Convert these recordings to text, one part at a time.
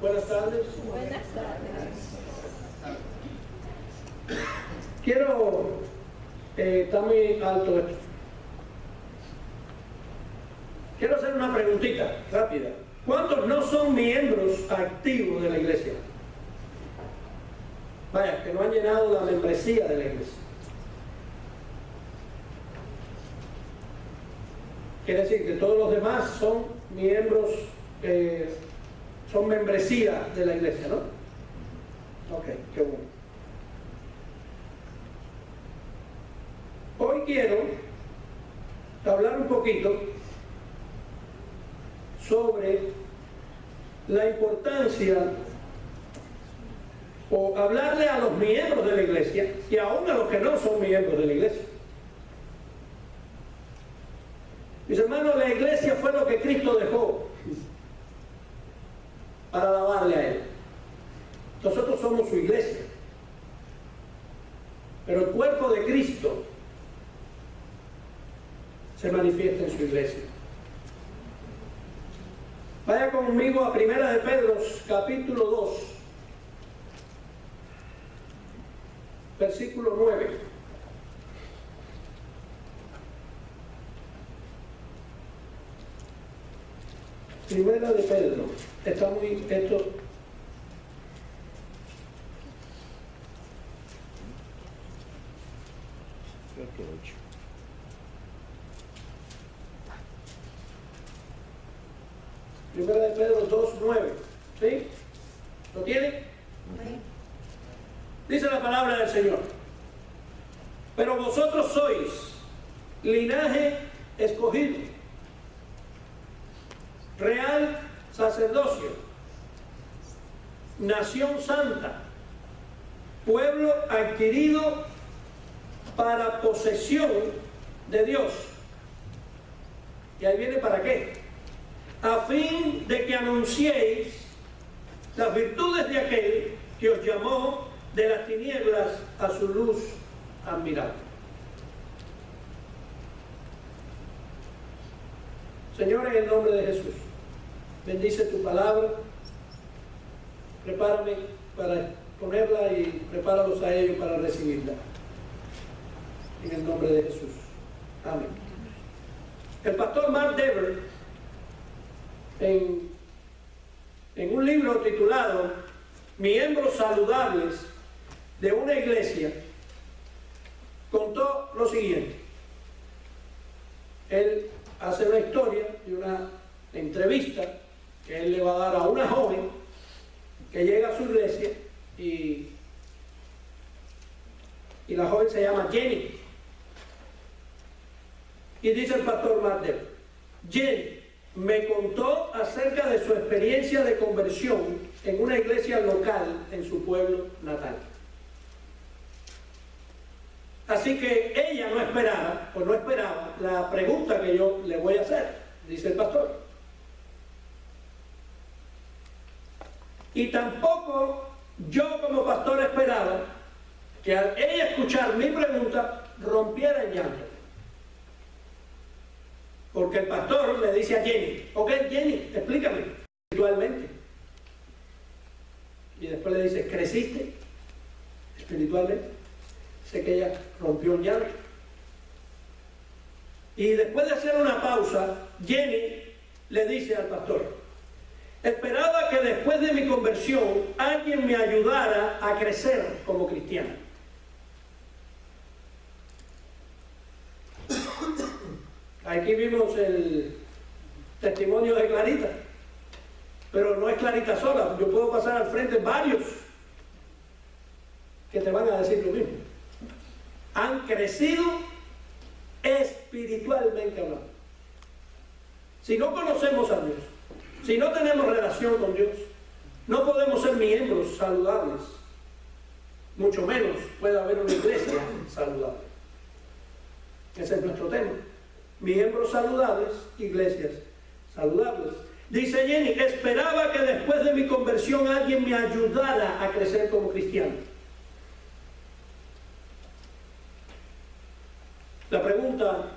Buenas tardes. Buenas tardes. Quiero, está muy alto esto. Quiero hacer una preguntita rápida. ¿Cuántos no son miembros activos de la iglesia? Vaya, que no han llenado la membresía de la iglesia. Quiere decir que todos los demás son miembros, son membresía de la iglesia, ¿no? Ok, qué bueno. Hoy quiero hablar un poquito sobre la importancia o hablarle a los miembros de la iglesia y aún a los que no son miembros de la iglesia. Mis hermanos, la iglesia fue lo que Cristo dejó para alabarle a Él. Nosotros somos su iglesia. Pero el cuerpo de Cristo se manifiesta en su iglesia. Vaya conmigo a Primera de Pedro, capítulo 2, versículo 9. Primera de Pedro, está muy, esto, Creo que 8. Primera de Pedro 2, 9, ¿sí? ¿Lo tiene? Sí. Dice la palabra del Señor: pero vosotros sois linaje escogido, real sacerdocio, nación santa, pueblo adquirido para posesión de Dios. Y ahí viene para qué. A fin de que anunciéis las virtudes de aquel que os llamó de las tinieblas a su luz admirable. Señor, en el nombre de Jesús, bendice tu palabra, prepárame para ponerla y prepáralos a ellos para recibirla. En el nombre de Jesús. Amén. El pastor Mark Dever, en un libro titulado Miembros saludables de una iglesia, contó lo siguiente. Él hace una historia y una entrevista que él le va a dar a una joven que llega a su iglesia y la joven se llama Jenny. Y dice el pastor Martel: Jenny me contó acerca de su experiencia de conversión en una iglesia local en su pueblo natal. Así que ella no esperaba la pregunta que yo le voy a hacer, dice el pastor. Y tampoco yo como pastor esperaba que al ella escuchar mi pregunta rompiera en llanto. Porque el pastor le dice a Jenny: ok, Jenny, explícame espiritualmente. Y después le dice: ¿creciste espiritualmente? Sé que ella rompió en llanto. Y después de hacer una pausa, Jenny le dice al pastor: esperaba que después de mi conversión alguien me ayudara a crecer como cristiana. Aquí vimos el testimonio de Clarita, pero no es Clarita sola. Yo puedo pasar al frente varios que te van a decir lo mismo. Han crecido espiritualmente hablando. Si no conocemos a Dios, si no tenemos relación con Dios, no podemos ser miembros saludables. Mucho menos puede haber una iglesia saludable. Ese es nuestro tema. Miembros saludables, iglesias saludables. Dice Jenny: esperaba que después de mi conversión alguien me ayudara a crecer como cristiano. La pregunta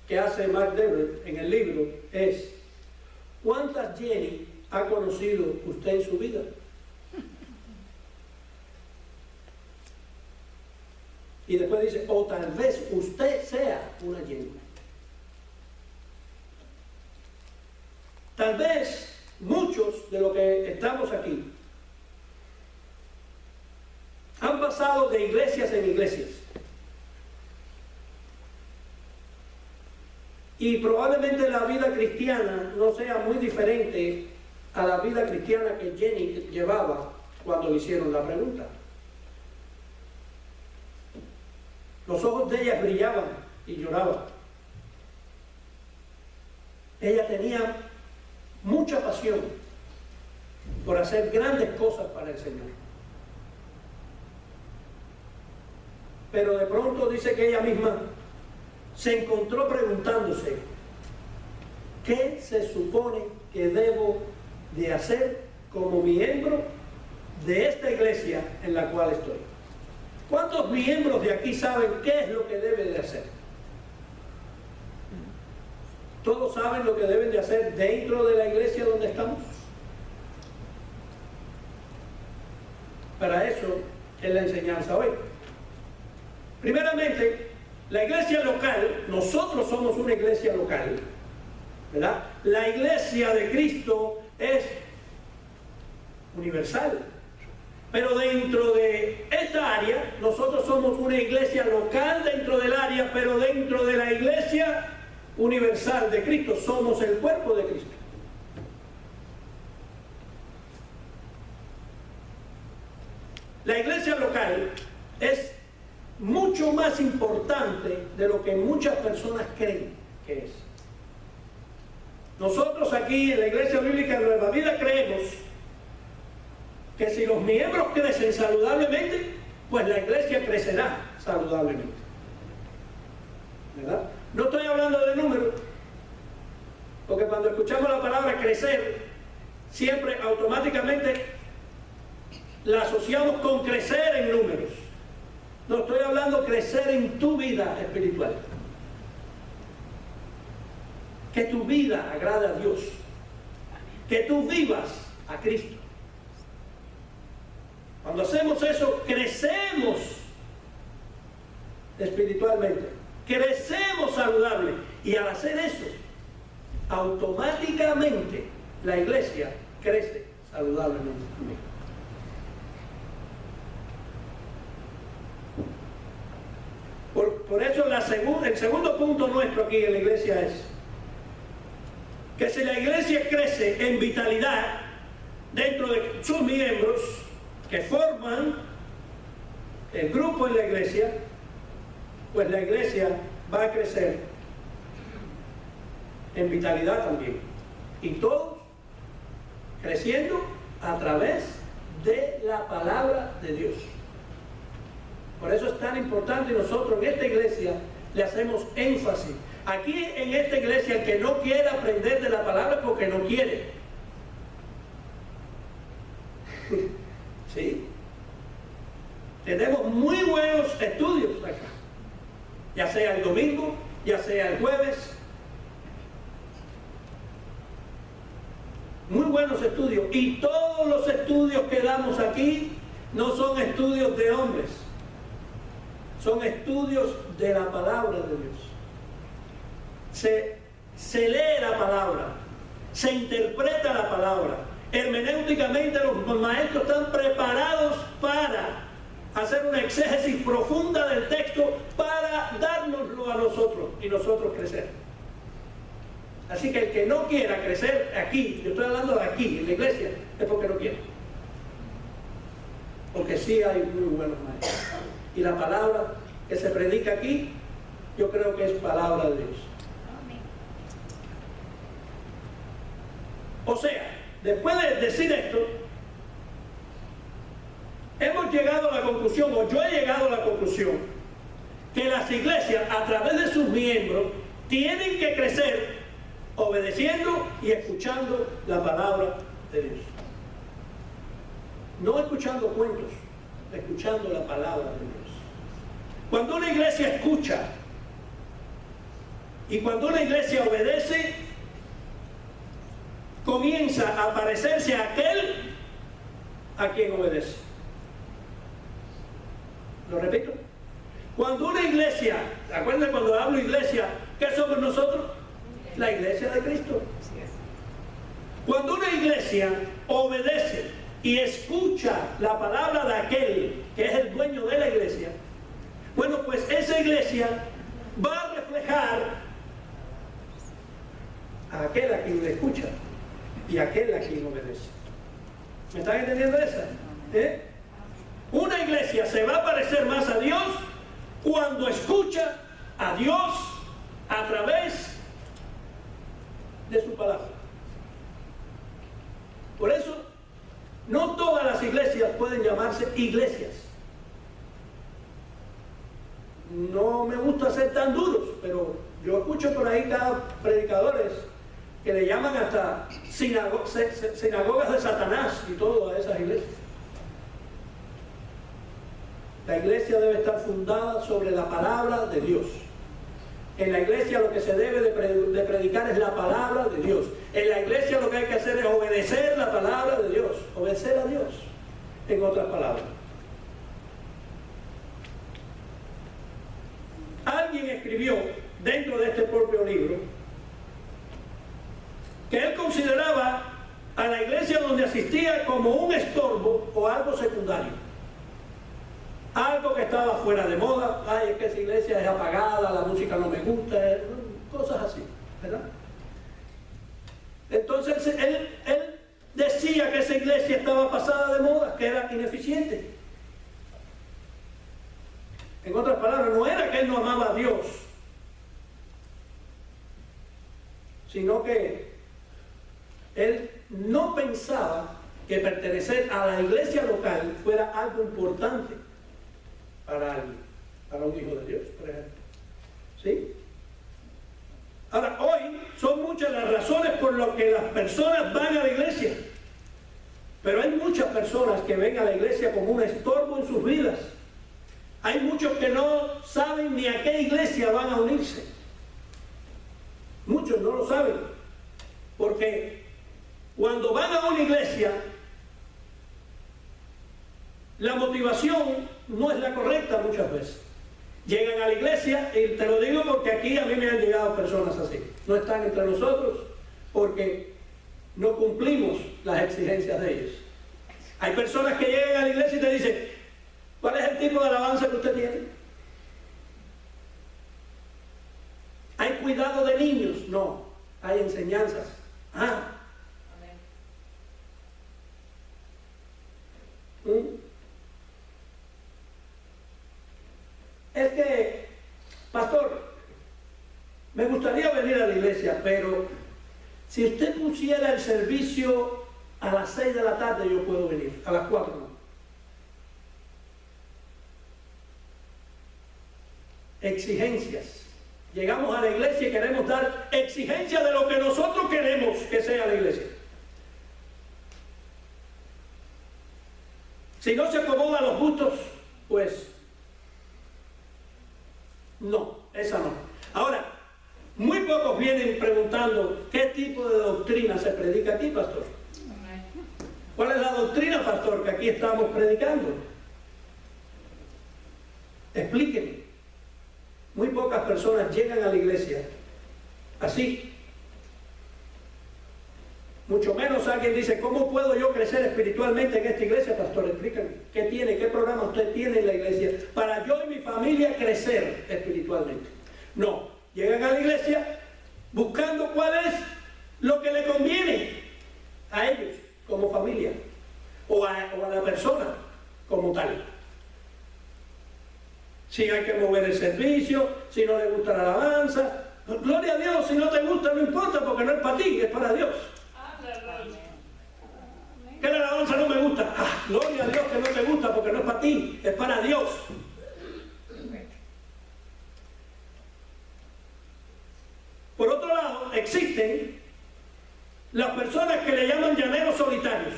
que hace Mark Dever en el libro es: ¿cuántas Jenny ha conocido usted en su vida? Y después dice, o tal vez usted sea una Jenny. Tal vez muchos de los que estamos aquí han pasado de iglesias en iglesias. Y probablemente la vida cristiana no sea muy diferente a la vida cristiana que Jenny llevaba cuando le hicieron la pregunta. Los ojos de ella brillaban y lloraba. Ella tenía mucha pasión por hacer grandes cosas para el Señor. Pero de pronto dice que ella misma se encontró preguntándose, ¿qué se supone que debo de hacer como miembro de esta iglesia en la cual estoy? ¿Cuántos miembros de aquí saben qué es lo que deben de hacer? ¿Todos saben lo que deben de hacer dentro de la iglesia donde estamos? Para eso es la enseñanza hoy. Primeramente, la iglesia local, nosotros somos una iglesia local, ¿verdad? La iglesia de Cristo es universal. Pero dentro de esta área, nosotros somos una iglesia local dentro del área, pero dentro de la iglesia universal de Cristo, somos el cuerpo de Cristo. La iglesia local es mucho más importante de lo que muchas personas creen que es. Nosotros aquí en la Iglesia Bíblica Nueva Vida creemos que si los miembros crecen saludablemente, pues la iglesia crecerá saludablemente. ¿Verdad? No estoy hablando de números, porque cuando escuchamos la palabra crecer, siempre automáticamente la asociamos con crecer en números. No estoy hablando de crecer en tu vida espiritual. Que tu vida agrade a Dios. Que tú vivas a Cristo. Cuando hacemos eso, crecemos espiritualmente. Crecemos saludable. Y al hacer eso, automáticamente la iglesia crece saludablemente. Por eso el segundo punto nuestro aquí en la iglesia es que si la iglesia crece en vitalidad dentro de sus miembros que forman el grupo en la iglesia, pues la iglesia va a crecer en vitalidad también. Y todos creciendo a través de la palabra de Dios. Por eso es tan importante, y nosotros en esta iglesia le hacemos énfasis. Aquí en esta iglesia el que no quiere aprender de la palabra porque no quiere. ¿Sí? Tenemos muy buenos estudios acá. Ya sea el domingo, ya sea el jueves. Muy buenos estudios. Y todos los estudios que damos aquí no son estudios de hombres. Son estudios de la palabra de Dios. Se lee la palabra, se interpreta la palabra. Hermenéuticamente los maestros están preparados para hacer una exégesis profunda del texto para dárnoslo a nosotros y nosotros crecer. Así que el que no quiera crecer aquí, yo estoy hablando de aquí, en la iglesia, es porque no quiere. Porque sí hay muy buenos maestros. Y la palabra que se predica aquí, yo creo que es palabra de Dios. O sea, después de decir esto, hemos llegado a la conclusión, o yo he llegado a la conclusión, que las iglesias, a través de sus miembros, tienen que crecer obedeciendo y escuchando la palabra de Dios. No escuchando cuentos, escuchando la palabra de Dios. Cuando una iglesia escucha y cuando una iglesia obedece, con comienza a parecerse a aquel a quien obedece. Lo repito. Cuando una iglesia, ¿acuerdan cuando hablo iglesia? ¿Qué somos nosotros? La iglesia de Cristo. Cuando una iglesia obedece y escucha la palabra de aquel que es el dueño de la iglesia, bueno, pues esa iglesia va a reflejar a aquel a quien le escucha y a aquel a quien obedece. ¿Me están entendiendo esa? Una iglesia se va a parecer más a Dios cuando escucha a Dios a través de su palabra. Por eso, no todas las iglesias pueden llamarse iglesias. No me gusta ser tan duros, pero yo escucho por ahí cada predicadores que le llaman hasta sinagogas de Satanás y todo a esas iglesias. La iglesia debe estar fundada sobre la palabra de Dios. En la iglesia lo que se debe de predicar es la palabra de Dios. En la iglesia lo que hay que hacer es obedecer la palabra de Dios. Obedecer a Dios, en otras palabras. Alguien escribió dentro de este propio libro que él consideraba a la iglesia donde asistía como un estorbo o algo secundario. Algo que estaba fuera de moda. Ay, es que esa iglesia es apagada, la música no me gusta, cosas así, ¿verdad? Entonces él decía que esa iglesia estaba pasada de moda, que era ineficiente. En otras palabras, no era que él no amaba a Dios, sino que él no pensaba que pertenecer a la iglesia local fuera algo importante para alguien, para un hijo de Dios, por ejemplo. ¿Sí? Ahora, hoy son muchas las razones por las que las personas van a la iglesia, pero hay muchas personas que ven a la iglesia como un estorbo en sus vidas. Hay muchos que no saben ni a qué iglesia van a unirse. Muchos no lo saben, porque cuando van a una iglesia, la motivación no es la correcta muchas veces. Llegan a la iglesia, y te lo digo porque aquí a mí me han llegado personas así. No están entre nosotros porque no cumplimos las exigencias de ellos. Hay personas que llegan a la iglesia y te dicen, ¿cuál es el tipo de alabanza que usted tiene? ¿Hay cuidado de niños? No, hay enseñanzas. Es que, pastor, me gustaría venir a la iglesia, pero si usted pusiera el servicio a las 6 de la tarde, yo puedo venir, a las 4 no. Exigencias. Llegamos a la iglesia y queremos dar exigencias de lo que nosotros queremos que sea la iglesia. Si no se acomoda a los gustos, pues no, esa no. Ahora, muy pocos vienen preguntando qué tipo de doctrina se predica aquí, pastor. ¿Cuál es la doctrina, pastor, que aquí estamos predicando? Explíqueme. Muy pocas personas llegan a la iglesia así. Mucho menos alguien dice, ¿cómo puedo yo crecer espiritualmente en esta iglesia, pastor? Explícame. ¿Qué tiene? ¿Qué programa usted tiene en la iglesia para yo y mi familia crecer espiritualmente? No. Llegan a la iglesia buscando cuál es lo que le conviene a ellos como familia o a la persona como tal. Si hay que mover el servicio, si no le gusta la alabanza, gloria a Dios. Si no te gusta no importa, porque no es para ti, es para Dios. Que la alabanza no me gusta, gloria a Dios que no te gusta, porque no es para ti, es para Dios. Por otro lado, existen las personas que le llaman llaneros solitarios.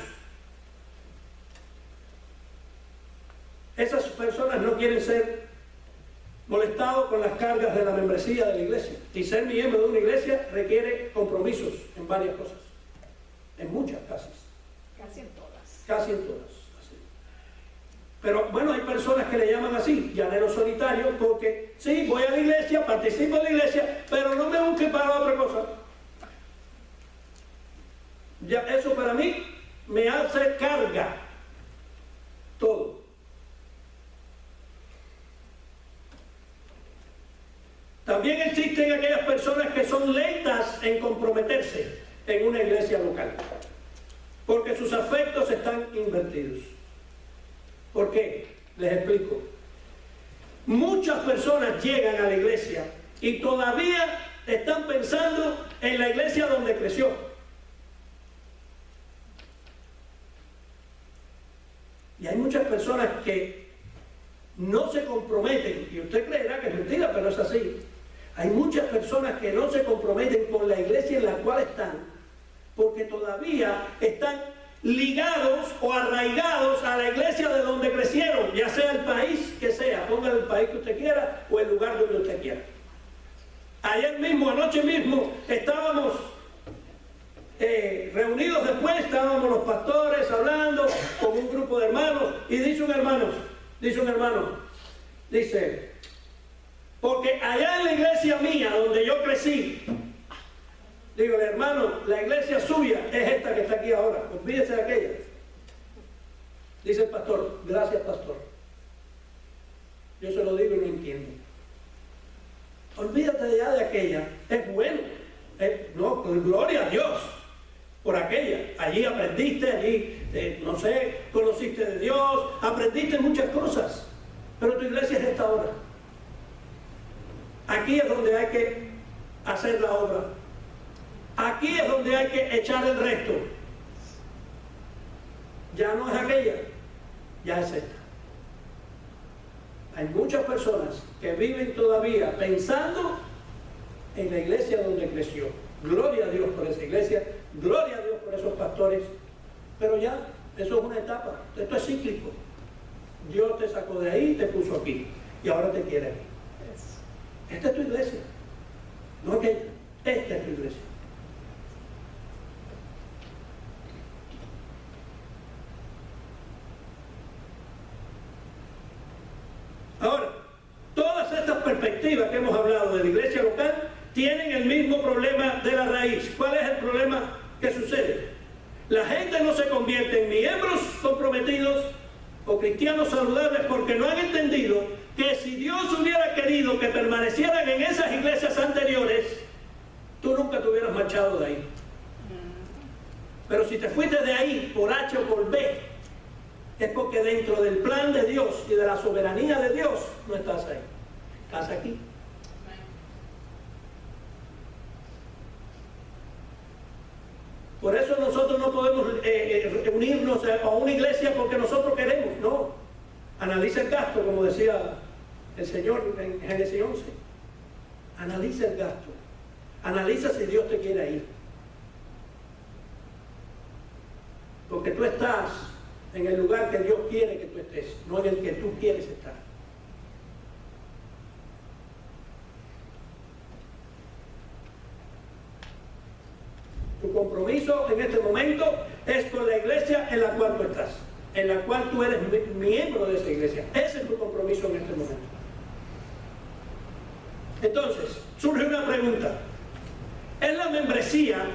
Esas personas no quieren ser molestados con las cargas de la membresía de la iglesia. Y ser miembro de una iglesia requiere compromisos en varias cosas. En muchas casi. Casi en todas. Casi en todas. Así. Pero bueno, hay personas que le llaman así, llanero solitario, porque sí, voy a la iglesia, participo en la iglesia, pero no me busquen para otra cosa. Ya, eso para mí me hace carga. Todo. También existen aquellas personas que son lentas en comprometerse en una iglesia local, porque sus afectos están invertidos. ¿Por qué? Les explico. Muchas personas llegan a la iglesia y todavía están pensando en la iglesia donde creció. Y hay muchas personas que no se comprometen, y usted creerá que es mentira, pero es así. Hay muchas personas que no se comprometen con la iglesia en la cual están, porque todavía están ligados o arraigados a la iglesia de donde crecieron, ya sea el país que sea, ponga el país que usted quiera o el lugar donde usted quiera. Ayer mismo, anoche mismo, estábamos reunidos después, estábamos los pastores hablando con un grupo de hermanos, y dice un hermano, porque allá en la iglesia mía, donde yo crecí, digo, hermano, la iglesia suya es esta que está aquí ahora, olvídese de aquella. Dice el pastor, gracias pastor. Yo se lo digo y no entiendo. Olvídate ya de aquella, es bueno, no, gloria a Dios por aquella. Allí aprendiste, allí, no sé, conociste de Dios, aprendiste muchas cosas, pero tu iglesia es esta ahora. Aquí es donde hay que hacer la obra. Aquí es donde hay que echar el resto. Ya no es aquella, ya es esta. Hay muchas personas que viven todavía pensando en la iglesia donde creció. Gloria a Dios por esa iglesia, gloria a Dios por esos pastores, pero ya, eso es una etapa, esto es cíclico. Dios te sacó de ahí, te puso aquí, y ahora te quiere aquí. Esta es tu iglesia, no aquella, esta es tu iglesia. Ahora, todas estas perspectivas que hemos hablado de la iglesia local tienen el mismo problema de la raíz. ¿Cuál es el problema que sucede? La gente no se convierte en miembros comprometidos o cristianos saludables porque no han entendido que si Dios hubiera querido que permanecieran en esas iglesias anteriores, tú nunca te hubieras marchado de ahí. Pero si te fuiste de ahí por H o por B, es porque dentro del plan de Dios y de la soberanía de Dios no estás ahí, estás aquí. Por eso nosotros no podemos unirnos a una iglesia porque nosotros queremos, no. Analiza el gasto, como decía el Señor en Génesis 11. Analiza el gasto. Analiza si Dios te quiere ir. Porque tú estás en el lugar que Dios quiere que tú estés, no en el que tú quieres estar. Tu compromiso en este momento es con la iglesia en la cual tú estás, en la cual tú eres miembro de esa iglesia. Ese es tu compromiso en este momento. Entonces, surge una pregunta. ¿Es la membresía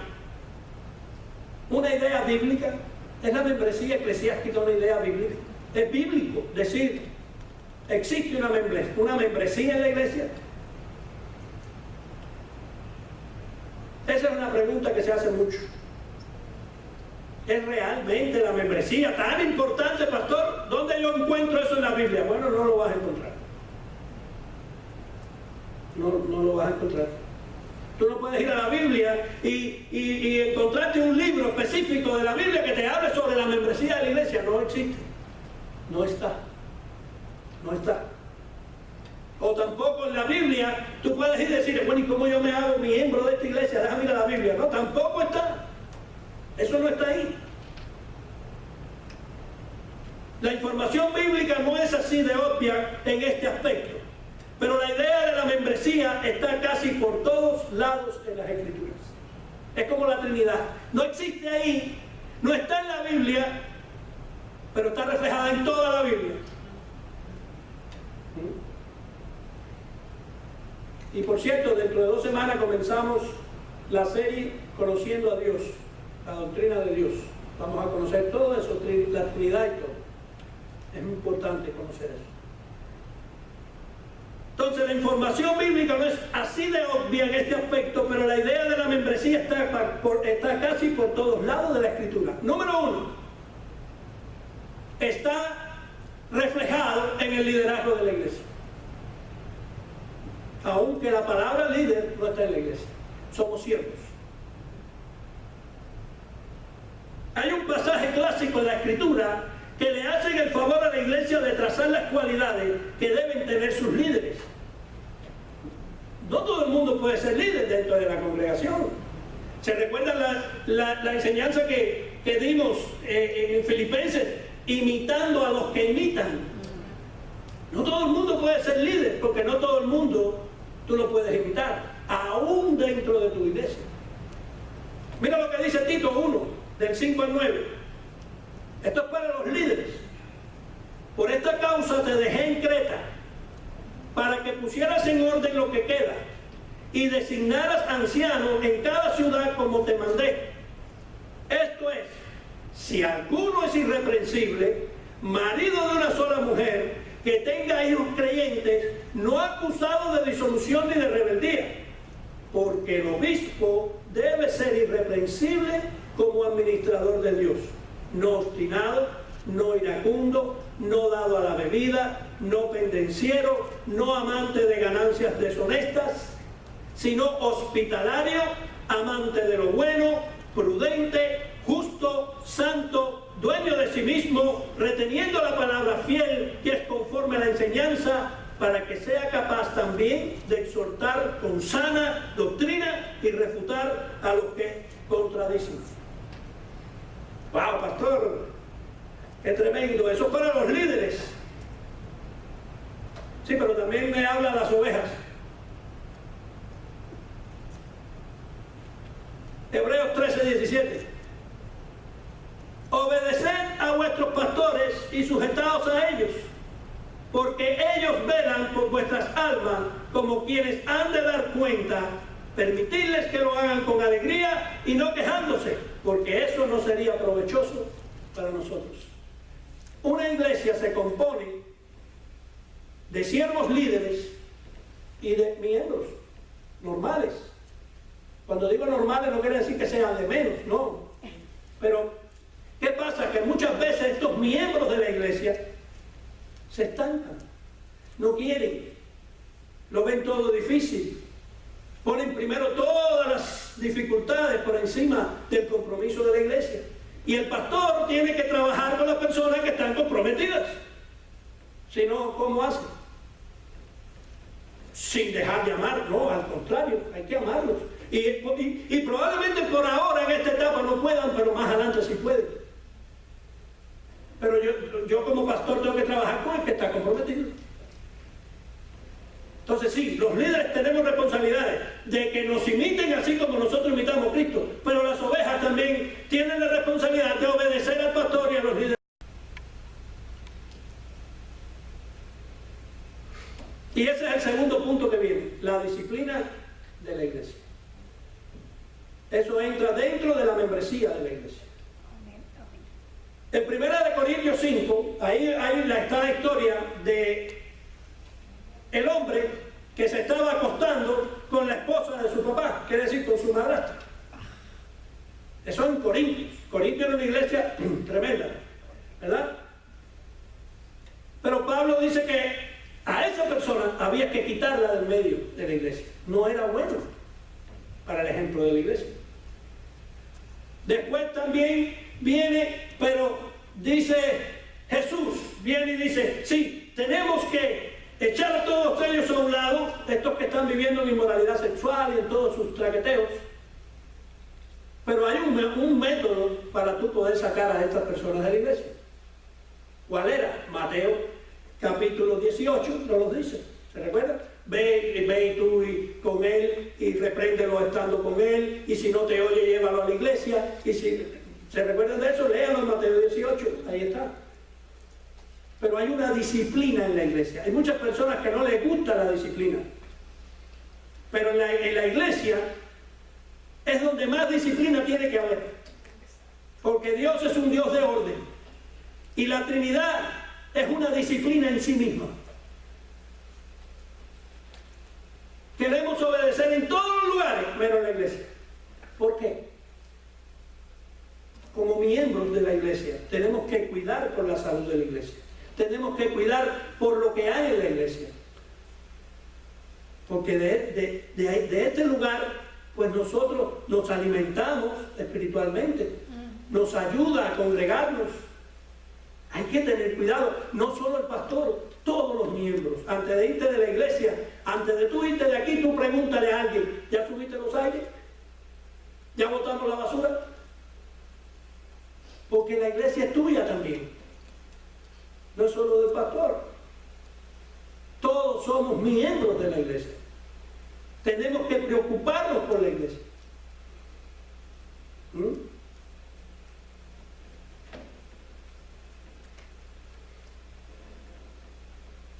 una idea bíblica? ¿Es la membresía eclesiástica una idea bíblica? ¿Es bíblico decir, existe una membresía en la iglesia? Esa es una pregunta que se hace mucho. ¿Es realmente la membresía tan importante, pastor? ¿Dónde yo encuentro eso en la Biblia? Bueno, no lo vas a encontrar. No lo vas a encontrar. Tú no puedes ir a la Biblia y encontrarte un libro específico de la Biblia que te hable sobre la membresía de la iglesia. No existe. No está. No está. O tampoco en la Biblia tú puedes ir y decir, bueno, ¿y cómo yo me hago miembro de esta iglesia? Déjame ir a la Biblia. No, tampoco está. Eso no está ahí. La información bíblica no es así de obvia en este aspecto. Pero la idea de la membresía está casi por todos lados en las Escrituras. Es como como la Trinidad. No existe ahí, no está en la Biblia, pero está reflejada en toda la Biblia. Y por cierto, dentro de 2 semanas comenzamos la serie Conociendo a Dios, la doctrina de Dios. Vamos a conocer todo eso, la Trinidad y todo. Es muy importante conocer eso. Entonces la información bíblica no es así de obvia en este aspecto, pero la idea de la membresía está casi por todos lados de la Escritura. Número 1, está reflejado en el liderazgo de la iglesia. Aunque la palabra líder no está en la iglesia, somos siervos. Hay un pasaje clásico en la Escritura que le hacen el favor a la iglesia de trazar las cualidades que deben tener sus líderes. No todo el mundo puede ser líder dentro de la congregación. ¿Se recuerdan la enseñanza que dimos en Filipenses? Imitando a los que imitan. No todo el mundo puede ser líder, porque no todo el mundo tú lo puedes imitar, aún dentro de tu iglesia. Mira lo que dice Tito 1, del 5 al 9. Esto es para los líderes. Por esta causa te dejé en Creta, para que pusieras en orden lo que queda y designaras ancianos en cada ciudad como te mandé. Esto es, si alguno es irreprensible, marido de una sola mujer, que tenga hijos creyentes, no acusado de disolución ni de rebeldía, porque el obispo debe ser irreprensible como administrador de Dios, no obstinado, no iracundo, no dado a la bebida, no pendenciero, no amante de ganancias deshonestas, sino hospitalario, amante de lo bueno, prudente, justo, santo, dueño de sí mismo, reteniendo la palabra fiel que es conforme a la enseñanza, para que sea capaz también de exhortar con sana doctrina y refutar a los que contradicen. ¡Wow, pastor! ¡Qué tremendo! Eso es para los líderes. Sí, pero también me habla de las ovejas. Hebreos 13:17. Obedeced a vuestros pastores y sujetaos a ellos, porque ellos velan por vuestras almas como quienes han de dar cuenta. Permitidles que lo hagan con alegría y no quejándose, porque eso no sería provechoso para nosotros. Una iglesia se compone de siervos líderes y de miembros normales. Cuando digo normales no quiere decir que sean de menos, no. Pero, ¿qué pasa? Que muchas veces estos miembros de la iglesia se estancan, no quieren, lo ven todo difícil, ponen primero todas las dificultades por encima del compromiso de la iglesia. Y el pastor tiene que trabajar con las personas que están comprometidas. Si no, ¿cómo hace? Sin dejar de amar, no, al contrario, hay que amarlos. Y probablemente por ahora en esta etapa no puedan, pero más adelante sí pueden. Pero yo como pastor tengo que trabajar con el que está comprometido. Entonces sí, los líderes tenemos responsabilidades de que nos imiten así como nosotros imitamos a Cristo, pero las ovejas también tienen la responsabilidad de obedecer al pastor y a los líderes. Y ese es el segundo punto que viene, la disciplina de la iglesia. Eso entra dentro de la membresía de la iglesia. En 1 Corintios 5, ahí está la historia de el hombre que se estaba acostando con la esposa de su papá, quiere decir con su madrastra. Eso en Corintios. Corintios era una iglesia tremenda, ¿verdad? Pero Pablo dice que a esa persona había que quitarla del medio de la iglesia. No era bueno para el ejemplo de la iglesia. Después también viene, pero dice Jesús, viene y dice, sí, tenemos que echar a todos ellos a un lado, estos que están viviendo en inmoralidad sexual y en todos sus traqueteos. Pero hay un método para tú poder sacar a estas personas de la iglesia. ¿Cuál era? Mateo capítulo 18, no lo dice, ¿se recuerda? ve tú con él y repréndelo estando con él, y si no te oye, llévalo a la iglesia. Y si se recuerdan de eso, léanlo en Mateo 18, ahí está. Pero hay una disciplina en la iglesia. Hay muchas personas que no les gusta la disciplina, pero en la iglesia es donde más disciplina tiene que haber, porque Dios es un Dios de orden, y la Trinidad es una disciplina en sí misma. Queremos obedecer en todos los lugares, menos en la iglesia. ¿Por qué? Como miembros de la iglesia, tenemos que cuidar por la salud de la iglesia. Tenemos que cuidar por lo que hay en la iglesia. Porque de este lugar, pues nosotros nos alimentamos espiritualmente. Nos ayuda a congregarnos. Hay que tener cuidado, no solo el pastor, todos los miembros. Antes de irte de la iglesia, antes de tú irte de aquí, tú pregúntale a alguien: ¿ya subiste los aires? ¿Ya botamos la basura? Porque la iglesia es tuya también, no es solo del pastor. Todos somos miembros de la iglesia. Tenemos que preocuparnos por la iglesia.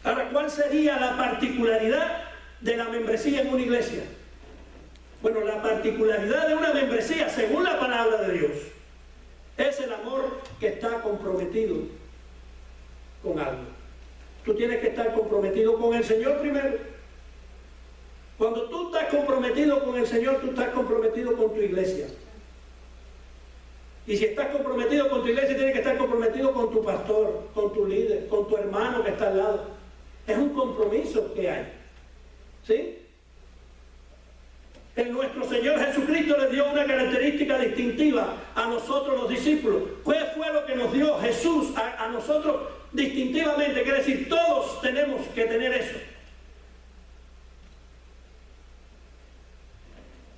Ahora, ¿cuál sería la particularidad de la membresía en una iglesia? Bueno, la particularidad de una membresía, según la palabra de Dios, es el amor que está comprometido con algo. Tú tienes que estar comprometido con el Señor primero. Cuando tú estás comprometido con el Señor, tú estás comprometido con tu iglesia. Y si estás comprometido con tu iglesia, tienes que estar comprometido con tu pastor, con tu líder, con tu hermano que está al lado. Es un compromiso que hay. ¿Sí? Nuestro Señor Jesucristo le dio una característica distintiva a nosotros los discípulos. ¿Qué fue lo que nos dio Jesús a nosotros distintivamente? Quiere decir, todos tenemos que tener eso.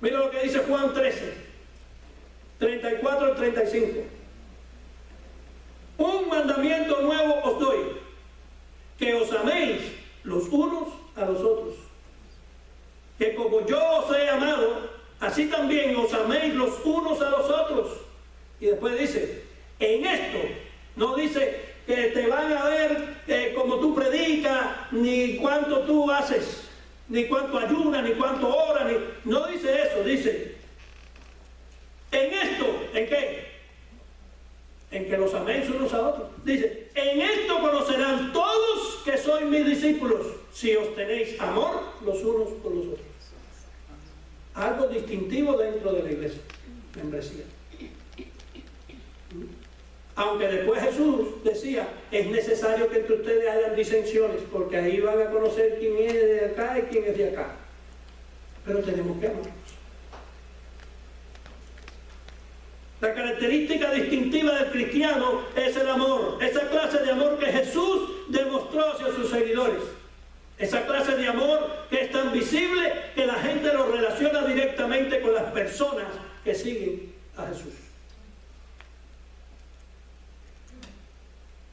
Mira lo que dice Juan 13, 34 al 35. Un mandamiento nuevo os doy, que os améis los unos a los otros. Que como yo os he amado, así también os améis los unos a los otros. Y después dice, en esto, no dice que te van a ver como tú predicas, ni cuánto tú haces, ni cuánto ayunas, ni cuánto oras, no dice eso, dice, en esto, ¿en qué? En que los améis unos a otros. Dice, en esto conocerán todos que sois mis discípulos, si os tenéis amor los unos por los otros. Algo distintivo dentro de la iglesia, membresía. Aunque después Jesús decía, es necesario que entre ustedes hayan disensiones, porque ahí van a conocer quién es de acá y quién es de acá. Pero tenemos que amarnos. La característica distintiva del cristiano es el amor, esa clase de amor que Jesús demostró hacia sus seguidores. Esa clase de amor que es tan visible que la gente lo relaciona directamente con las personas que siguen a Jesús.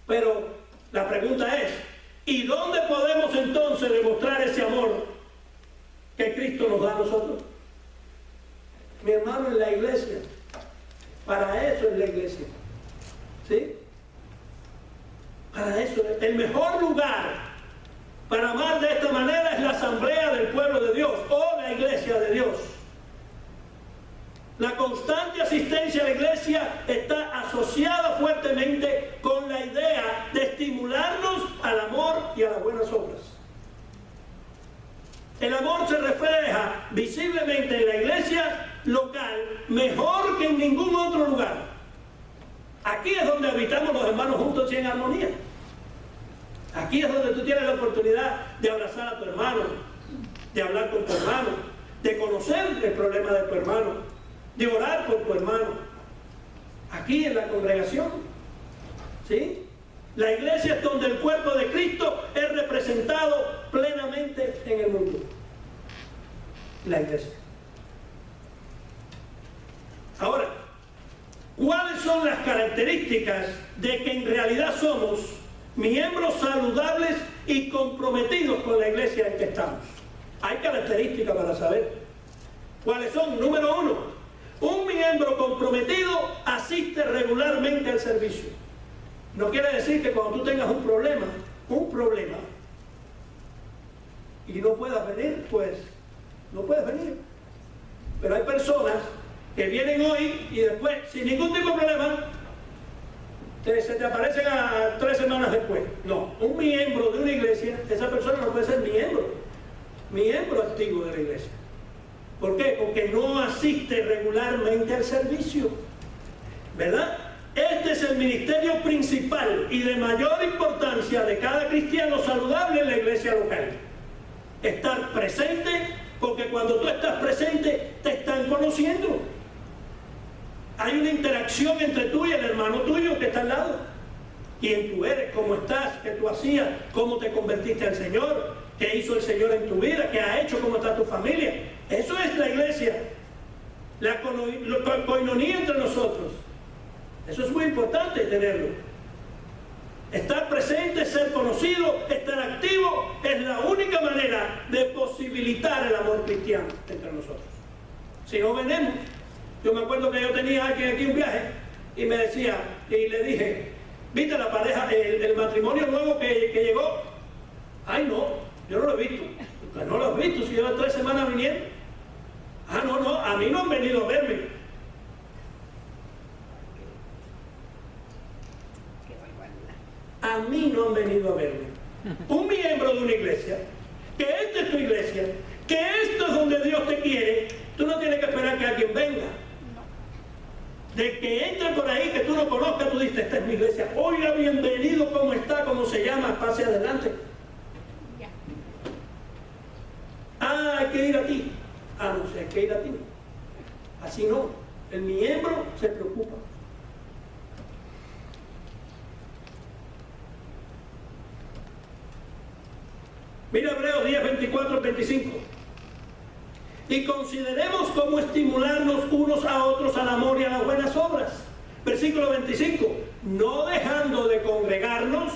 Pero la pregunta es, ¿y dónde podemos entonces demostrar ese amor que Cristo nos da a nosotros? Mi hermano, en la iglesia. Para eso es la iglesia. ¿Sí? Para eso es el mejor lugar para amar de esta manera es la asamblea del pueblo de Dios o la iglesia de Dios. La constante asistencia a la iglesia está asociada fuertemente con la idea de estimularnos al amor y a las buenas obras. El amor se refleja visiblemente en la iglesia local mejor que en ningún otro lugar. Aquí es donde habitamos los hermanos juntos y en armonía. Aquí es donde tú tienes la oportunidad de abrazar a tu hermano, de hablar con tu hermano, de conocer el problema de tu hermano, de orar por tu hermano. Aquí en la congregación, ¿sí? La iglesia es donde el cuerpo de Cristo es representado plenamente en el mundo. La iglesia. Ahora, ¿cuáles son las características de que en realidad somos miembros saludables y comprometidos con la iglesia en que estamos? Hay características para saber. ¿Cuáles son? Número 1, un miembro comprometido asiste regularmente al servicio. No quiere decir que cuando tú tengas un problema, y no puedas venir, pues no puedes venir. Pero hay personas que vienen hoy y después, sin ningún tipo de problema, se te aparecen a 3 semanas después. No, un miembro de una iglesia, esa persona no puede ser miembro activo de la iglesia. ¿Por qué? Porque no asiste regularmente al servicio, ¿verdad? Este es el ministerio principal y de mayor importancia de cada cristiano saludable en la iglesia local. Estar presente, porque cuando tú estás presente te están conociendo. Hay una interacción entre tú y el hermano tuyo que está al lado. Quién tú eres, cómo estás, qué tú hacías, cómo te convertiste al Señor, qué hizo el Señor en tu vida, qué ha hecho, cómo está tu familia. Eso es la iglesia, la coinonía entre nosotros. Eso es muy importante tenerlo. Estar presente, ser conocido, estar activo es la única manera de posibilitar el amor cristiano entre nosotros. Si no venimos, yo me acuerdo que yo tenía a alguien aquí un viaje y me decía, y le dije, ¿viste la pareja, el matrimonio nuevo que llegó? Ay no, yo no lo he visto. Pues no lo has visto, si llevan 3 semanas viniendo. Ah, no, a mí no han venido a verme. A mí no han venido a verme. Un miembro de una iglesia, que esta es tu iglesia, que esto es donde Dios te quiere, tú no tienes que esperar que alguien venga. De que entre por ahí, que tú no conozcas, tú dices, esta es mi iglesia. Oiga, bienvenido, ¿cómo está? ¿Cómo se llama? Pase adelante. Ah, hay que ir a ti. Ah, no sé, hay que ir a ti. Así no. El miembro se preocupa. Mira Hebreos 10, 24, 25. Y consideremos cómo estimularnos unos a otros al amor y a las buenas obras. Versículo 25. No dejando de congregarnos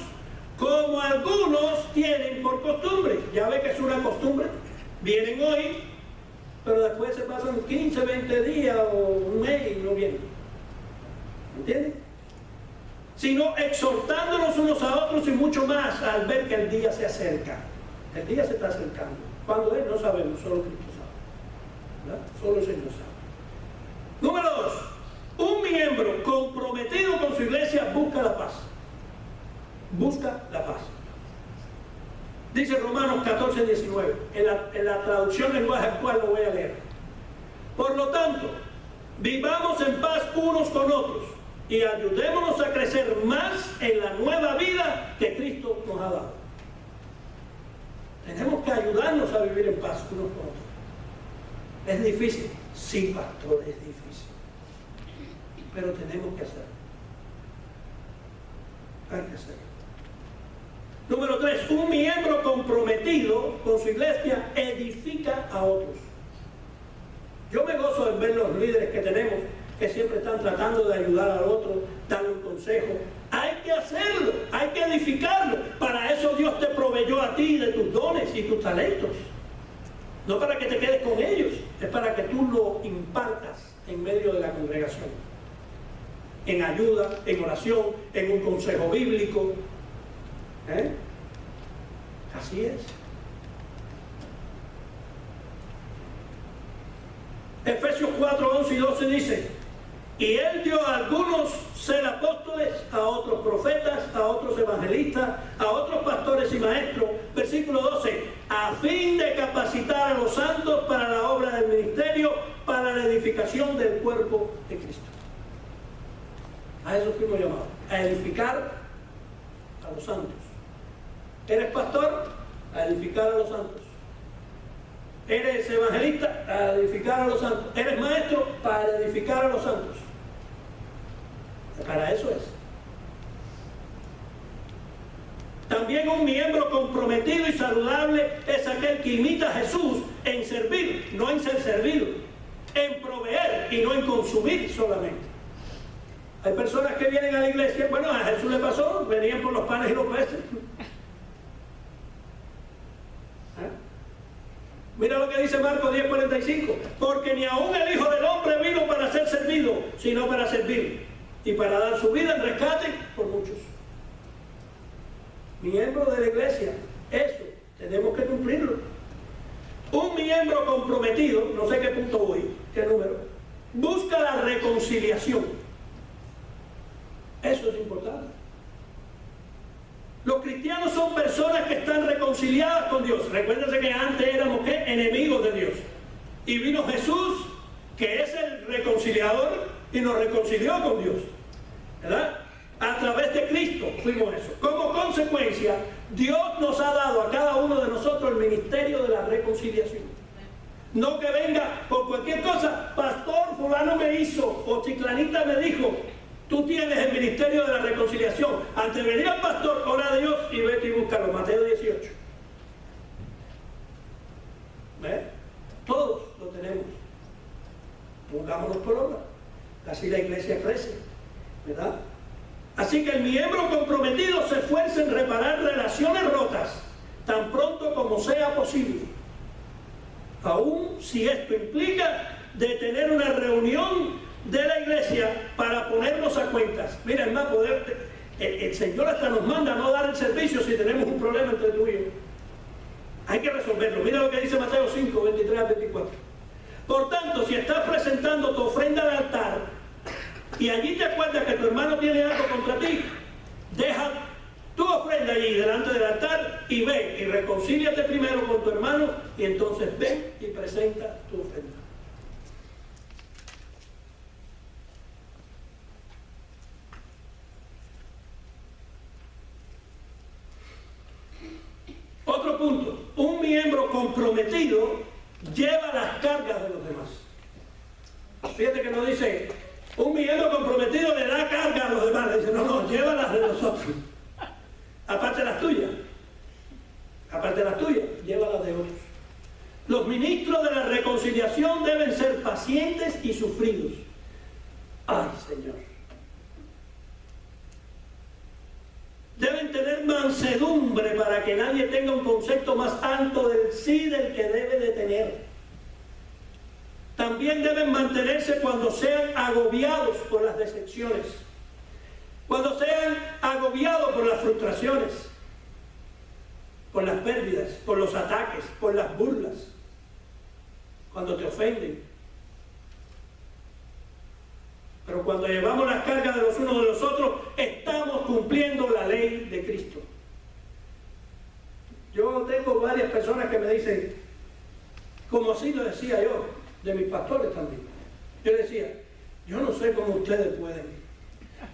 como algunos tienen por costumbre. Ya ve que es una costumbre. Vienen hoy, pero después se pasan 15, 20 días o un mes y no vienen. ¿Entiendes? Sino exhortándonos unos a otros y mucho más al ver que el día se acerca. El día se está acercando. ¿Cuándo es? No sabemos, solo Cristo sabe. ¿Verdad? Solo el Señor sabe. Número 2. Un miembro comprometido con su iglesia busca la paz. Busca la paz. Dice Romanos 14, 19. En la traducción lenguaje actual lo voy a leer. Por lo tanto, vivamos en paz unos con otros y ayudémonos a crecer más en la nueva vida que Cristo nos ha dado. Tenemos que ayudarnos a vivir en paz unos con otros. ¿Es difícil? Sí, pastor, es difícil. Pero tenemos que hacerlo. Hay que hacerlo. Número 3. Un miembro comprometido con su iglesia edifica a otros. Yo me gozo en ver los líderes que tenemos que siempre están tratando de ayudar al otro, darle un consejo. Hay que hacerlo, hay que edificarlo. Para eso Dios te proveyó a ti de tus dones y tus talentos. No para que te quedes con ellos, es para que tú lo impartas en medio de la congregación. En ayuda, en oración, en un consejo bíblico. Así es. Efesios 4, 11 y 12 dice: y él dio a algunos ser apóstoles, a otros profetas, a otros evangelistas, a otros pastores y maestros. Versículo 12, a fin de capacitar a los santos para la obra del ministerio, para la edificación del cuerpo de Cristo. A eso fuimos llamados, a edificar a los santos. ¿Eres pastor? A edificar a los santos. ¿Eres evangelista? A edificar a los santos. ¿Eres maestro? Para edificar a los santos. Para eso es. También un miembro comprometido y saludable es aquel que imita a Jesús en servir, no en ser servido, en proveer y no en consumir solamente. Hay personas que vienen a la iglesia, bueno, a Jesús le pasó, venían por los panes y los peces. Mira lo que dice Marcos 10:45. Porque ni aun el Hijo del Hombre vino para ser servido, sino para servir y para dar su vida en rescate por muchos. Miembros de la iglesia, eso tenemos que cumplirlo. Un miembro comprometido, no sé qué punto voy, qué número, busca la reconciliación. Eso es importante. Los cristianos son personas que están reconciliadas con Dios. Recuérdense que antes éramos ¿qué? Enemigos de Dios. Y vino Jesús, que es el reconciliador, y nos reconcilió con Dios. ¿Verdad? A través de Cristo fuimos eso. Como consecuencia, Dios nos ha dado a cada uno de nosotros el ministerio de la reconciliación. No que venga por cualquier cosa, pastor, fulano me hizo, o chiclanita me dijo. Tú tienes el ministerio de la reconciliación. Antes de venir al pastor, ora a Dios y vete y búscalo. Mateo 18. ¿Ves? Todos lo tenemos. Pongámonos por obra. Así la iglesia crece. ¿Verdad? Así que el miembro comprometido se esfuerza en reparar relaciones rotas tan pronto como sea posible. Aún si esto implica de tener una reunión de la iglesia para ponernos a cuentas. Mira, hermano, el Señor hasta nos manda a no dar el servicio si tenemos un problema entre tú y yo. Hay que resolverlo. Mira lo que dice Mateo 5, 23 al 24. Por tanto, si estás presentando tu ofrenda al altar y allí te acuerdas que tu hermano tiene algo contra ti, deja tu ofrenda allí delante del altar y ve y reconcíliate primero con tu hermano y entonces ven y presenta tu ofrenda. Otro punto, un miembro comprometido lleva las cargas de los demás. Fíjate que no dice, un miembro comprometido le da carga a los demás, le dice, no, lleva las de nosotros. Aparte las tuyas, lleva las de otros. Los ministros de la reconciliación deben ser pacientes y sufridos. Ay, Señor. Deben tener mansedumbre para que nadie tenga un concepto más alto del sí del que debe de tener. También deben mantenerse cuando sean agobiados por las decepciones, cuando sean agobiados por las frustraciones, por las pérdidas, por los ataques, por las burlas, cuando te ofenden. Pero cuando llevamos las cargas de los unos de los otros, estamos cumpliendo la ley de Cristo. Yo tengo varias personas que me dicen, como así lo decía yo, de mis pastores también. Yo decía, yo no sé cómo ustedes pueden,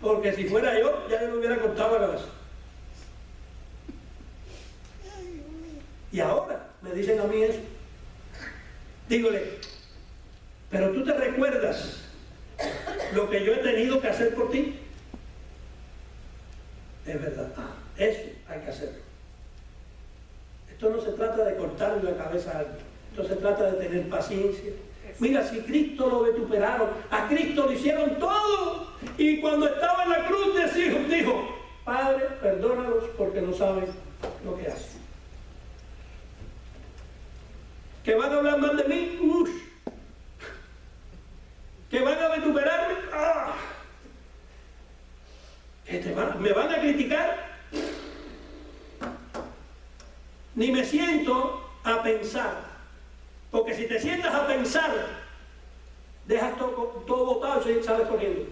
porque si fuera yo, ya me hubiera cortado la cabeza. Y ahora me dicen a mí eso. Dígole, pero tú te recuerdas lo que yo he tenido que hacer por ti. Es verdad, eso hay que hacerlo. Esto no se trata de cortarle la cabeza a alguien, esto se trata de tener paciencia. Mira, si Cristo lo vituperaron, a Cristo le hicieron todo, y cuando estaba en la cruz dijo, Padre, perdónalos porque no saben lo que hacen. ¿Que van a hablar mal de mí? ¡Ush! ¿Que van a vituperarme? ¡Ah! ¿Me van a criticar? Ni me siento a pensar, porque si te sientas a pensar, dejas todo botado y sales corriendo.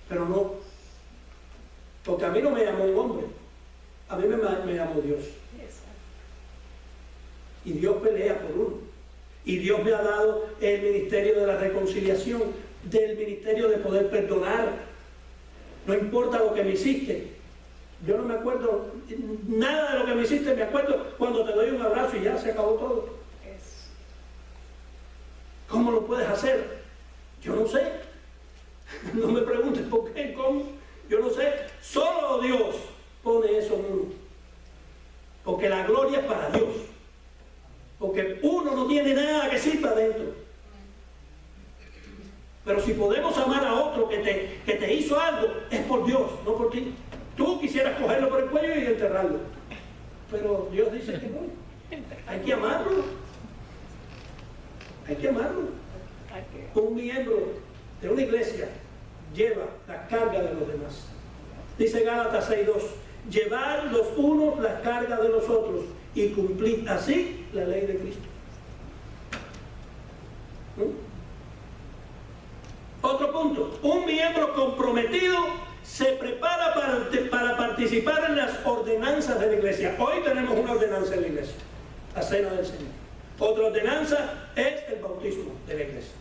Pero no, porque a mí no me llamó un hombre, a mí me llamó Dios. Y Dios pelea por uno. Y Dios me ha dado el ministerio de la reconciliación, del ministerio de poder perdonar. No importa lo que me hiciste. Yo no me acuerdo nada de lo que me hiciste, me acuerdo cuando te doy un abrazo y ya se acabó todo. ¿Cómo lo puedes hacer? Yo no sé. No me preguntes por qué, cómo. Yo no sé. Solo Dios pone eso en uno. Porque la gloria es para Dios. Porque uno no tiene nada que sirva dentro. Pero si podemos amar a otro que te hizo algo, es por Dios, no por ti. Tú quisieras cogerlo por el cuello y enterrarlo. pero Dios dice que no. Hay que amarlo. Hay que amarlo. Un miembro de una iglesia lleva la carga de los demás. Dice Gálatas 6:2, llevar los unos la carga de los otros y cumplir así la ley de Cristo. Otro punto, un miembro comprometido se prepara para participar en las ordenanzas de la iglesia. Hoy tenemos una ordenanza en la iglesia, la cena del Señor. Otra ordenanza es el bautismo de la iglesia.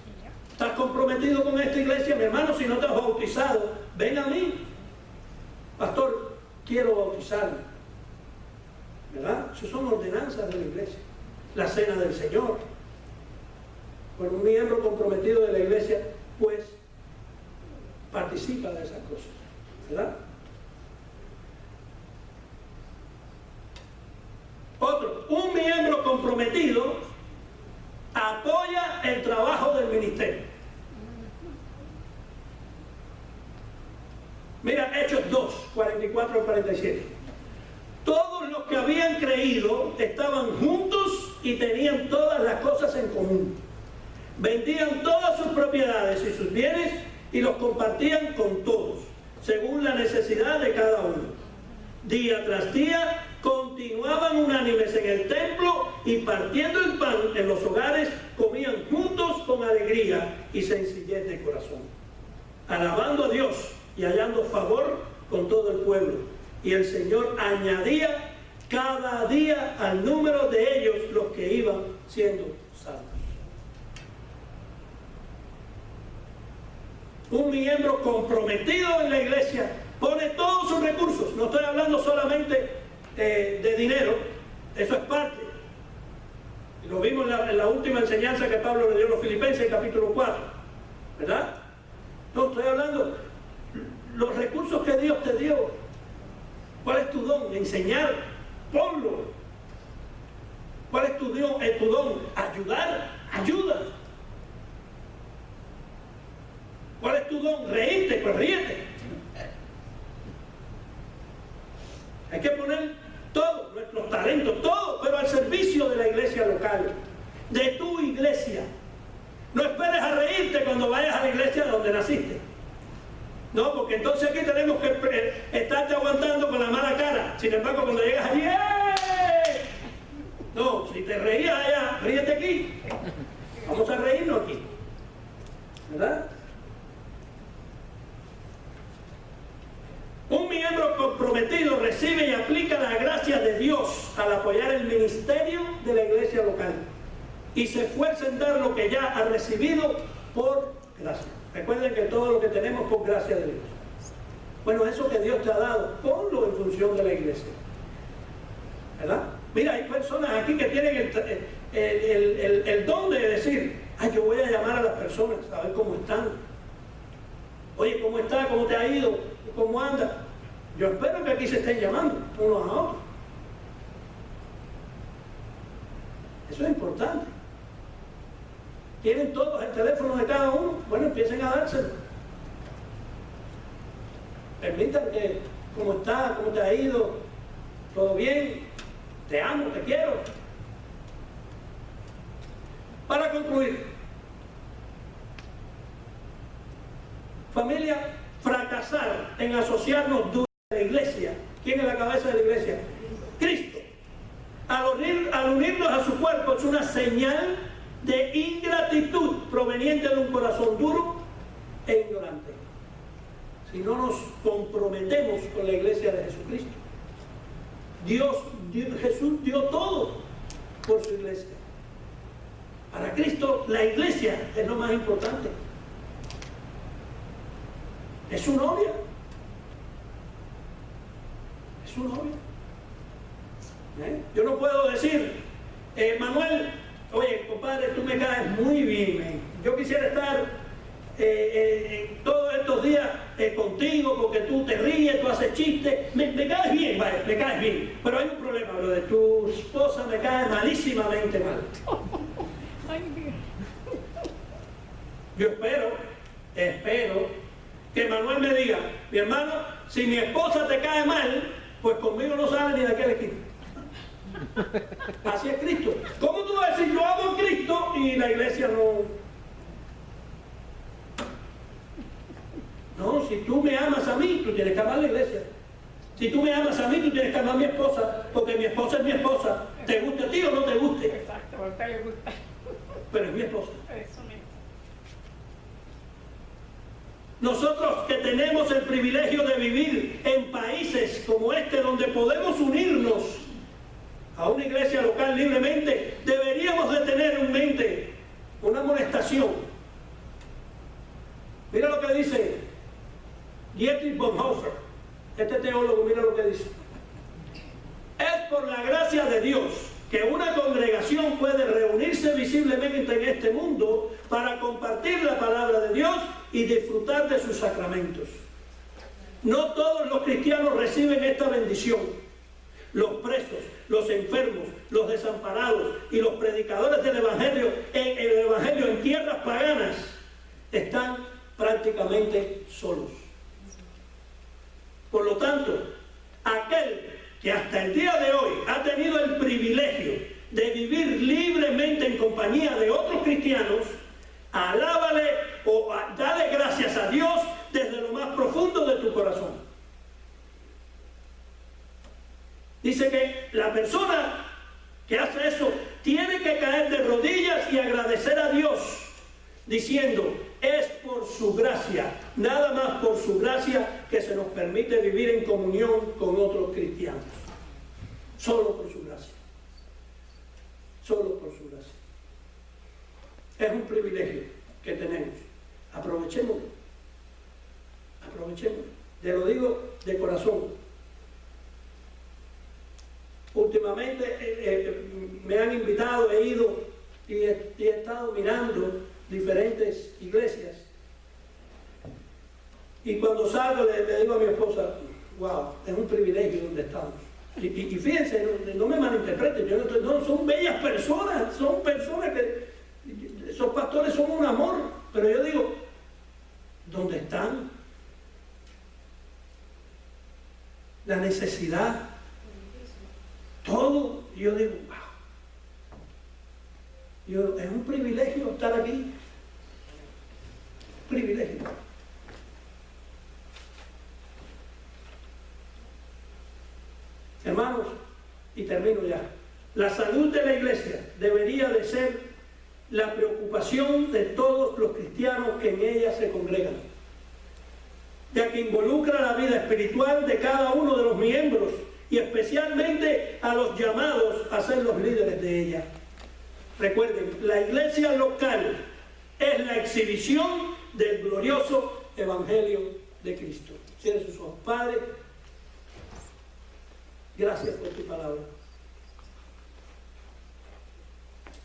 ¿Estás comprometido con esta iglesia, mi hermano? Si no te has bautizado, ven a mí. Pastor, quiero bautizarme. ¿Verdad? Esas son ordenanzas de la iglesia. La cena del Señor. Bueno, un miembro comprometido de la iglesia, pues, participa de esas cosas. ¿Verdad? Otro, un miembro comprometido apoya el trabajo del ministerio. Mira, Hechos 2, 44 al 47. Todos los que habían creído estaban juntos y tenían todas las cosas en común. Vendían todas sus propiedades y sus bienes y los compartían con todos, según la necesidad de cada uno. Día tras día continuaban unánimes en el templo y partiendo el pan en los hogares, comían juntos con alegría y sencillez de corazón, alabando a Dios y hallando favor con todo el pueblo. Y el Señor añadía cada día al número de ellos los que iban siendo salvos. Un miembro comprometido en la iglesia pone todos sus recursos. No estoy hablando solamente de dinero, eso es parte. Lo vimos en la última enseñanza que Pablo le dio a los Filipenses, en capítulo 4, ¿verdad? No, estoy hablando los recursos que Dios te dio. ¿Cuál es tu don? Enseñar, ponlo. ¿Cuál es tu don? Ayudar, ayuda. ¿Cuál es tu don? Reírte, pues ríete. Hay que poner todos nuestros talentos, todo, pero al servicio de la iglesia local, de tu iglesia. No esperes a reírte cuando vayas a la iglesia donde naciste. No, porque entonces aquí tenemos que estarte aguantando con la mala cara. Sin embargo, cuando llegas allí, ¡eh! No, si te reías allá, ríete aquí. Vamos a reírnos aquí. ¿Verdad? Un miembro comprometido recibe y aplica la gracia de Dios al apoyar el ministerio de la iglesia local y se esfuerza en dar lo que ya ha recibido por gracia. Recuerden que todo lo que tenemos por gracia de Dios. Bueno, eso que Dios te ha dado, ponlo en función de la iglesia. ¿Verdad? Mira, hay personas aquí que tienen el don de decir, yo voy a llamar a las personas a ver cómo están. Oye, ¿cómo está? ¿Cómo te ha ido? ¿Cómo anda? Yo espero que aquí se estén llamando unos a otros. Eso es importante. ¿Tienen todos el teléfono de cada uno? Bueno, empiecen a dárselo. Permitan que, ¿cómo está? ¿Cómo te ha ido? ¿Todo bien? Te amo, te quiero. Para concluir, familia, fracasar en asociarnos durante la iglesia. ¿Quién es la cabeza de la iglesia? Cristo. Al unirnos a su cuerpo es una señal de ingratitud proveniente de un corazón duro e ignorante. Si no nos comprometemos con la iglesia de Jesucristo, Jesús dio todo por su iglesia. Para Cristo la iglesia es lo más importante. Es su novia. Es su novia. Yo no puedo decir, Manuel, oye, compadre, tú me caes muy bien. Yo quisiera estar todos estos días contigo porque tú te ríes, tú haces chistes. Me caes bien, vale, me caes bien. Pero hay un problema, lo de tu esposa me cae malísimamente mal. Yo espero que Manuel me diga, mi hermano, si mi esposa te cae mal, pues conmigo no sale ni de aquel equipo. Así es Cristo. ¿Cómo tú vas a decir yo amo a Cristo y la iglesia no? No, si tú me amas a mí, tú tienes que amar a la iglesia. Si tú me amas a mí, tú tienes que amar a mi esposa, porque mi esposa es mi esposa. ¿Te guste a ti o no te guste? Exacto, a usted le gusta. Pero es mi esposa. Eso mismo. Nosotros que tenemos el privilegio de vivir en países como este, donde podemos unirnos a una iglesia local libremente, deberíamos de tener en mente una amonestación. Mira lo que dice Dietrich Bonhoeffer, este teólogo, mira lo que dice. Es por la gracia de Dios que una congregación puede reunirse visiblemente en este mundo para compartir la palabra de Dios y disfrutar de sus sacramentos. No todos los cristianos reciben esta bendición. Los presos, los enfermos, los desamparados y los predicadores del Evangelio en tierras paganas están prácticamente solos. Por lo tanto, aquel que hasta el día de hoy ha tenido el privilegio de vivir libremente en compañía de otros cristianos, alábale o dale gracias a Dios desde lo más profundo de tu corazón. Dice que la persona que hace eso tiene que caer de rodillas y agradecer a Dios, diciendo, es por su gracia, nada más por su gracia, que se nos permite vivir en comunión con otros cristianos. Solo por su gracia. Solo por su gracia. Es un privilegio que tenemos. Aprovechémoslo. Aprovechémoslo. Te lo digo de corazón. Últimamente me han invitado, he ido y he estado mirando diferentes iglesias, y cuando salgo le digo a mi esposa, wow, es un privilegio donde estamos. Y fíjense, no me malinterpreten, yo no, son bellas personas, son personas que, esos pastores son un amor, pero yo digo, ¿dónde están? La necesidad, todo, y yo digo, wow. Es un privilegio estar aquí. Privilegio. Hermanos, y termino ya. La salud de la iglesia debería de ser la preocupación de todos los cristianos que en ella se congregan, ya que involucra la vida espiritual de cada uno de los miembros y especialmente a los llamados a ser los líderes de ella. Recuerden, la iglesia local es la exhibición del glorioso Evangelio de Cristo. Cierren sus ojos. Padre, gracias por tu palabra.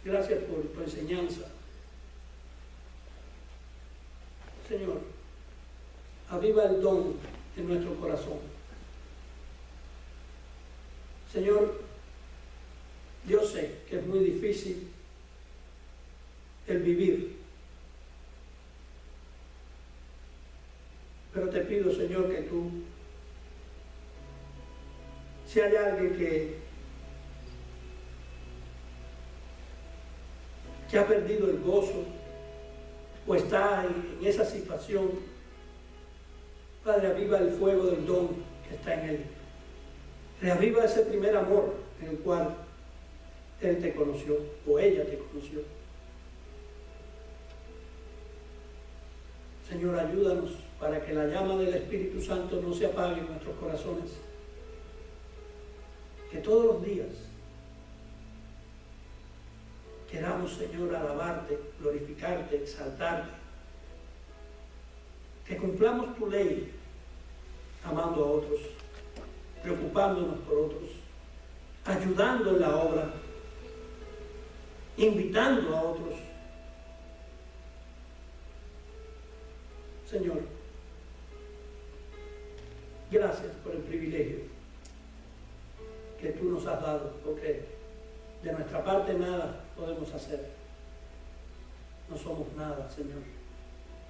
Gracias por tu enseñanza. Señor, aviva el don en nuestro corazón. Señor, yo sé que es muy difícil el vivir, pero te pido, Señor, que tú, si hay alguien que ha perdido el gozo o está en esa situación, Padre, aviva el fuego del don que está en él. Reaviva ese primer amor en el cual él te conoció o ella te conoció. Señor, ayúdanos para que la llama del Espíritu Santo no se apague en nuestros corazones. Que todos los días queramos, Señor, alabarte, glorificarte, exaltarte. Que cumplamos tu ley amando a otros, preocupándonos por otros, ayudando en la obra, invitando a otros. Señor, gracias por el privilegio que tú nos has dado, porque de nuestra parte nada podemos hacer. No somos nada, Señor,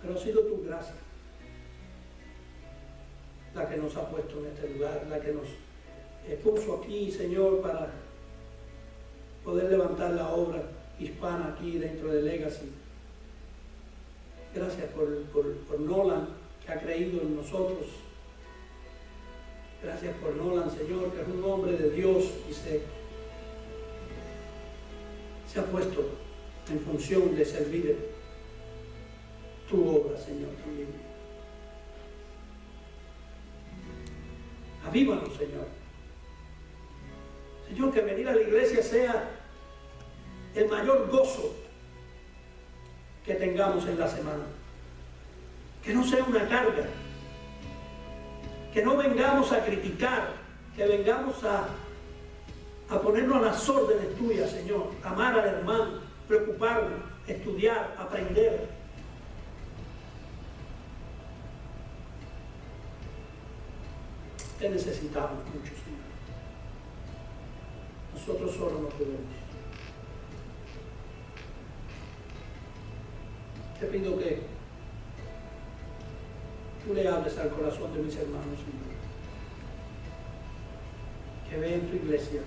pero ha sido tu gracia la que nos ha puesto en este lugar, la que nos puso aquí, Señor, para poder levantar la obra hispana aquí dentro de Legacy. Gracias por Nolan, que ha creído en nosotros. Gracias por Nolan, Señor, que es un hombre de Dios y se ha puesto en función de servir tu obra, Señor, también. Avívanos, Señor. Señor, que venir a la iglesia sea el mayor gozo que tengamos en la semana. Que no sea una carga. Que no vengamos a criticar, que vengamos a ponernos a las órdenes tuyas, Señor. Amar al hermano, preocuparnos, estudiar, aprender. Te necesitamos mucho, Señor. Nosotros solo no podemos. Te pido que tú le hables al corazón de mis hermanos, Señor. Que vean tu iglesia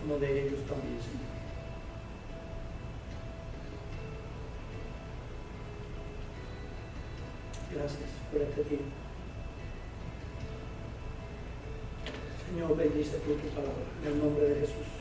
como de ellos también, Señor. Gracias por este tiempo. Señor, bendice tú tu palabra, en el nombre de Jesús.